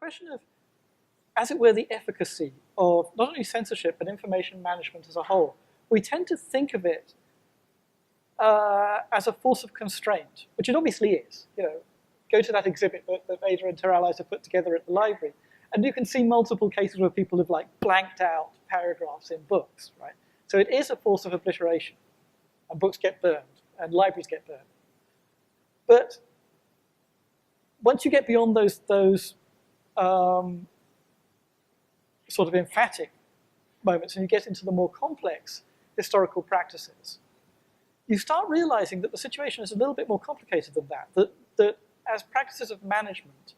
question of, as it were, the efficacy of not only censorship, but information management as a whole. We tend to think of it as a force of constraint, which it obviously is. Go to that exhibit that Ada and Ter have put together at the library, and you can see multiple cases where people have blanked out paragraphs in books, right? So it is a force of obliteration, and books get burned, and libraries get burned. But once you get beyond those sort of emphatic moments, and you get into the more complex historical practices, you start realizing that the situation is a little bit more complicated than that. That as practices of management,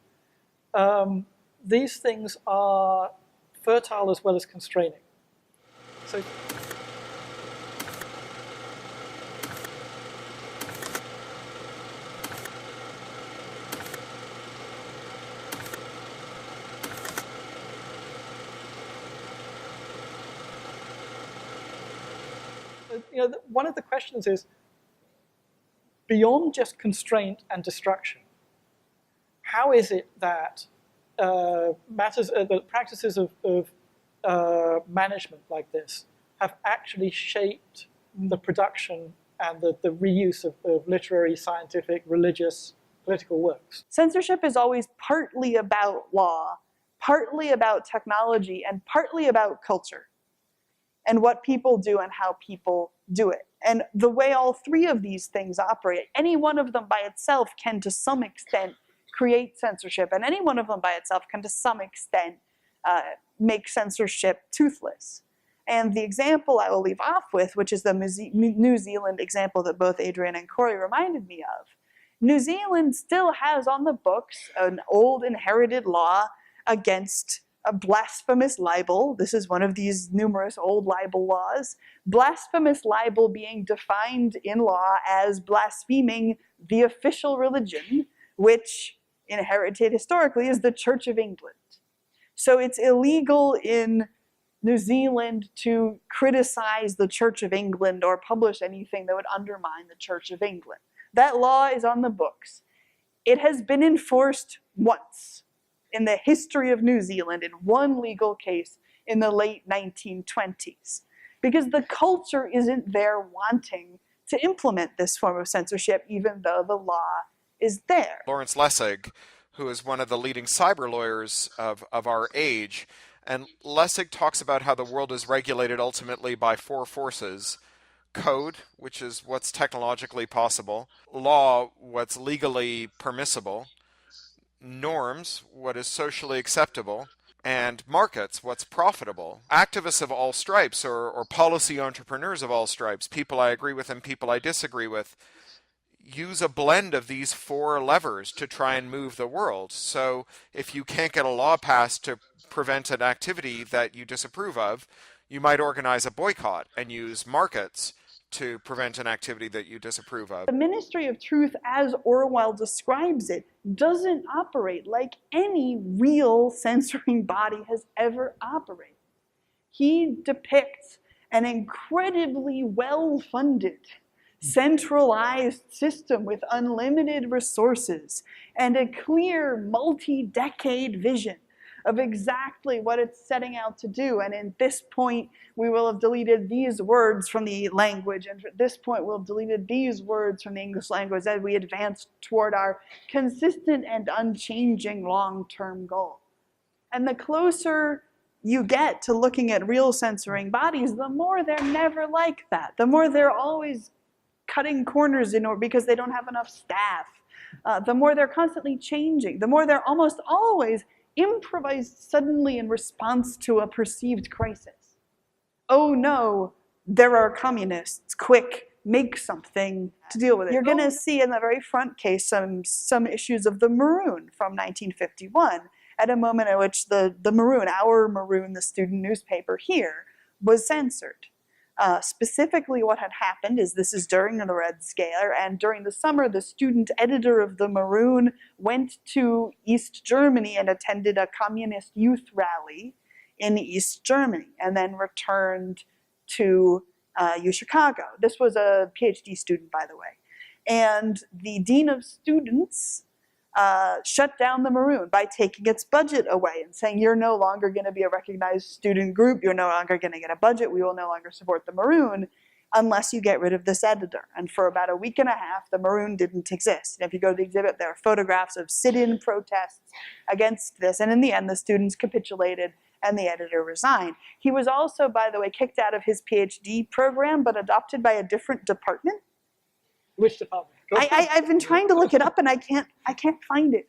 these things are fertile as well as constraining. So, one of the questions is, beyond just constraint and destruction, how is it that the practices of management like this have actually shaped the production and the reuse of literary, scientific, religious, political works? Censorship is always partly about law, partly about technology, and partly about culture, and what people do and how people do it. And the way all three of these things operate, any one of them by itself can to some extent create censorship, and any one of them by itself can to some extent make censorship toothless. And the example I will leave off with, which is the New Zealand example that both Adrian and Corey reminded me of, New Zealand still has on the books an old inherited law against a blasphemous libel. This is one of these numerous old libel laws. Blasphemous libel being defined in law as blaspheming the official religion, which inherited historically is the Church of England. So it's illegal in New Zealand to criticize the Church of England or publish anything that would undermine the Church of England. That law is on the books. It has been enforced once in the history of New Zealand in one legal case in the late 1920s, because the culture isn't there wanting to implement this form of censorship, even though the law is there. Lawrence Lessig, who is one of the leading cyber lawyers of our age, and Lessig talks about how the world is regulated ultimately by four forces: code, which is what's technologically possible; law, what's legally permissible; norms, what is socially acceptable; and markets, what's profitable. Activists of all stripes, or policy entrepreneurs of all stripes, people I agree with and people I disagree with, use a blend of these four levers to try and move the world. So if you can't get a law passed to prevent an activity that you disapprove of, you might organize a boycott and use markets to prevent an activity that you disapprove of. The Ministry of Truth, as Orwell describes it, doesn't operate like any real censoring body has ever operated. He depicts an incredibly well-funded, centralized system with unlimited resources and a clear multi-decade vision of exactly what it's setting out to do. And at this point, we will have deleted these words from the language, and at this point, we'll have deleted these words from the English language as we advance toward our consistent and unchanging long-term goal. And the closer you get to looking at real censoring bodies, the more they're never like that. The more they're always cutting corners because they don't have enough staff. The more they're constantly changing. The more they're almost always improvised suddenly in response to a perceived crisis. Oh no, there are communists. Quick, make something to deal with it. You're going to see in the very front case some issues of the Maroon from 1951, at a moment at which the Maroon, our Maroon, the student newspaper here, was censored. Specifically what had happened is, this is during the Red Scare, and during the summer the student editor of the Maroon went to East Germany and attended a communist youth rally in East Germany, and then returned to Chicago. This was a PhD student, by the way. And the dean of students shut down the Maroon by taking its budget away and saying, you're no longer going to be a recognized student group, you're no longer going to get a budget, we will no longer support the Maroon unless you get rid of this editor. And for about a week and a half, the Maroon didn't exist. And if you go to the exhibit, there are photographs of sit-in protests against this, and in the end, the students capitulated and the editor resigned. He was also, by the way, kicked out of his PhD program, but adopted by a different department. Which department? I've been trying to look it up and I can't find it.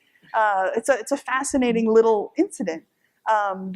It's a fascinating little incident. And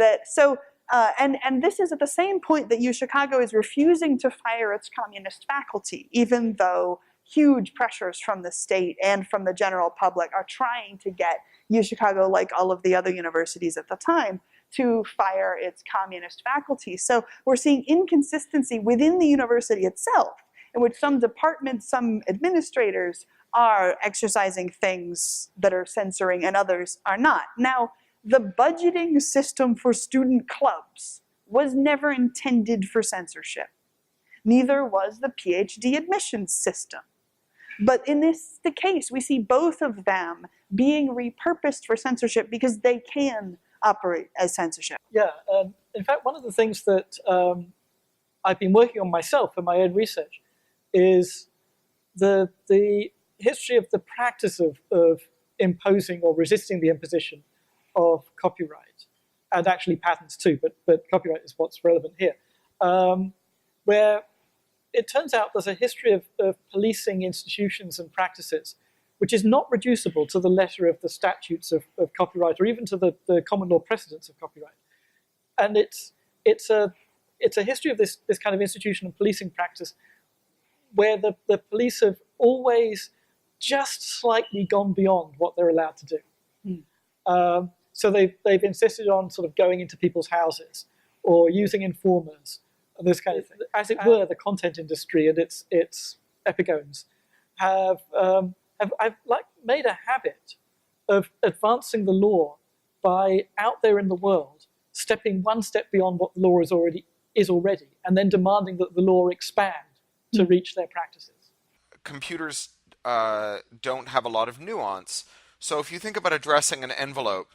this is at the same point that UChicago is refusing to fire its communist faculty, even though huge pressures from the state and from the general public are trying to get UChicago, like all of the other universities at the time, to fire its communist faculty. So we're seeing inconsistency within the university itself, in which some departments, some administrators are exercising things that are censoring and others are not. Now, the budgeting system for student clubs was never intended for censorship. Neither was the PhD admissions system. But in the case, we see both of them being repurposed for censorship because they can operate as censorship. Yeah, in fact, one of the things that I've been working on myself in my own research is the history of the practice of imposing or resisting the imposition of copyright, and actually patents too, but copyright is what's relevant here, where it turns out there's a history of policing institutions and practices which is not reducible to the letter of the statutes of copyright or even to the common law precedents of copyright. And it's a history of this kind of institution and policing practice where the police have always just slightly gone beyond what they're allowed to do. So they've insisted on sort of going into people's houses or using informers, and this kind of thing. As it were, the content industry and its epigones have made a habit of advancing the law by out there in the world stepping one step beyond what the law is already, and then demanding that the law expand to reach their practices. Computers don't have a lot of nuance. So if you think about addressing an envelope,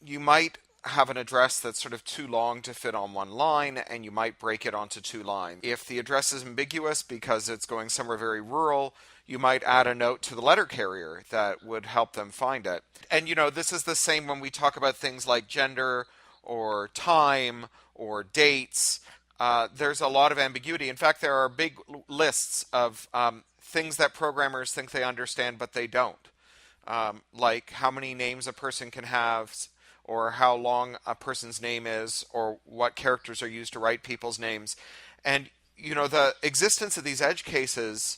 you might have an address that's sort of too long to fit on one line, and you might break it onto two lines. If the address is ambiguous because it's going somewhere very rural, you might add a note to the letter carrier that would help them find it. And this is the same when we talk about things like gender or time or dates. There's a lot of ambiguity. In fact, there are big lists of things that programmers think they understand, but they don't. Like how many names a person can have, or how long a person's name is, or what characters are used to write people's names. And, the existence of these edge cases,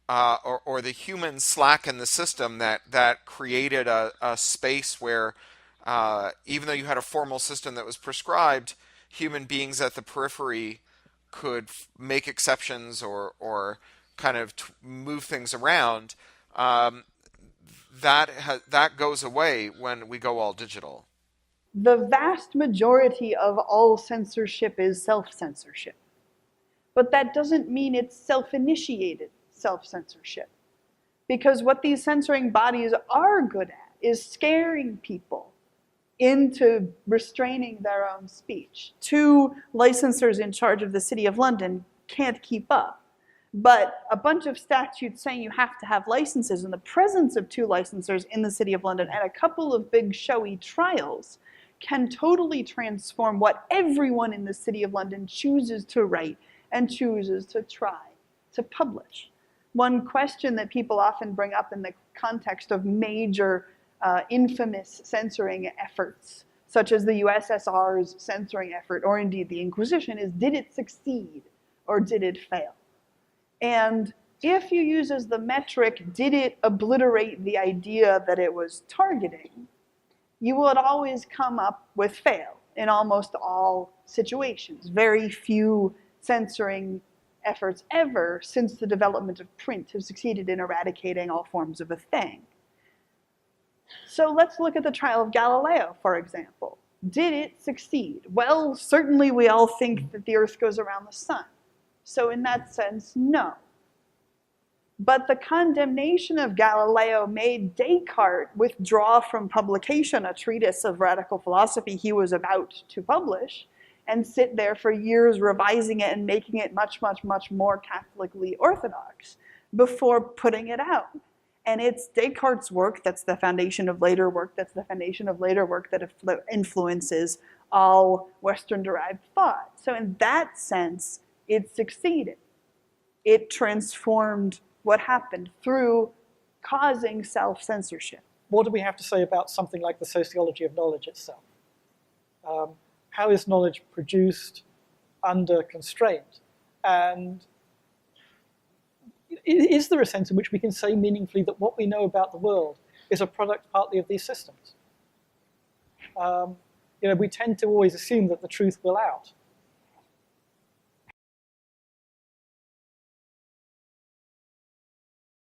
or the human slack in the system that created a space where, even though you had a formal system that was prescribed, human beings at the periphery could make exceptions or kind of move things around. That goes away when we go all digital. The vast majority of all censorship is self-censorship. But that doesn't mean it's self-initiated self-censorship. Because what these censoring bodies are good at is scaring people into restraining their own speech. 2 licensors in charge of the City of London can't keep up. But a bunch of statutes saying you have to have licenses in the presence of 2 licensors in the City of London and a couple of big showy trials can totally transform what everyone in the City of London chooses to write and chooses to try to publish. One question that people often bring up in the context of major infamous censoring efforts, such as the USSR's censoring effort, or indeed the Inquisition, is did it succeed or did it fail? And if you use as the metric, did it obliterate the idea that it was targeting, you would always come up with fail in almost all situations. Very few censoring efforts ever since the development of print have succeeded in eradicating all forms of a thing. So let's look at the trial of Galileo, for example. Did it succeed? Well, certainly we all think that the Earth goes around the sun. So in that sense, no. But the condemnation of Galileo made Descartes withdraw from publication a treatise of radical philosophy he was about to publish, and sit there for years revising it and making it much, much, much more Catholically orthodox before putting it out. And it's Descartes' work that's the foundation of later work, that's the foundation of later work that influences all Western-derived thought. So in that sense, it succeeded. It transformed what happened through causing self-censorship. What do we have to say about something like the sociology of knowledge itself? How is knowledge produced under constraint? And is there a sense in which we can say meaningfully that what we know about the world is a product partly of these systems? We tend to always assume that the truth will out.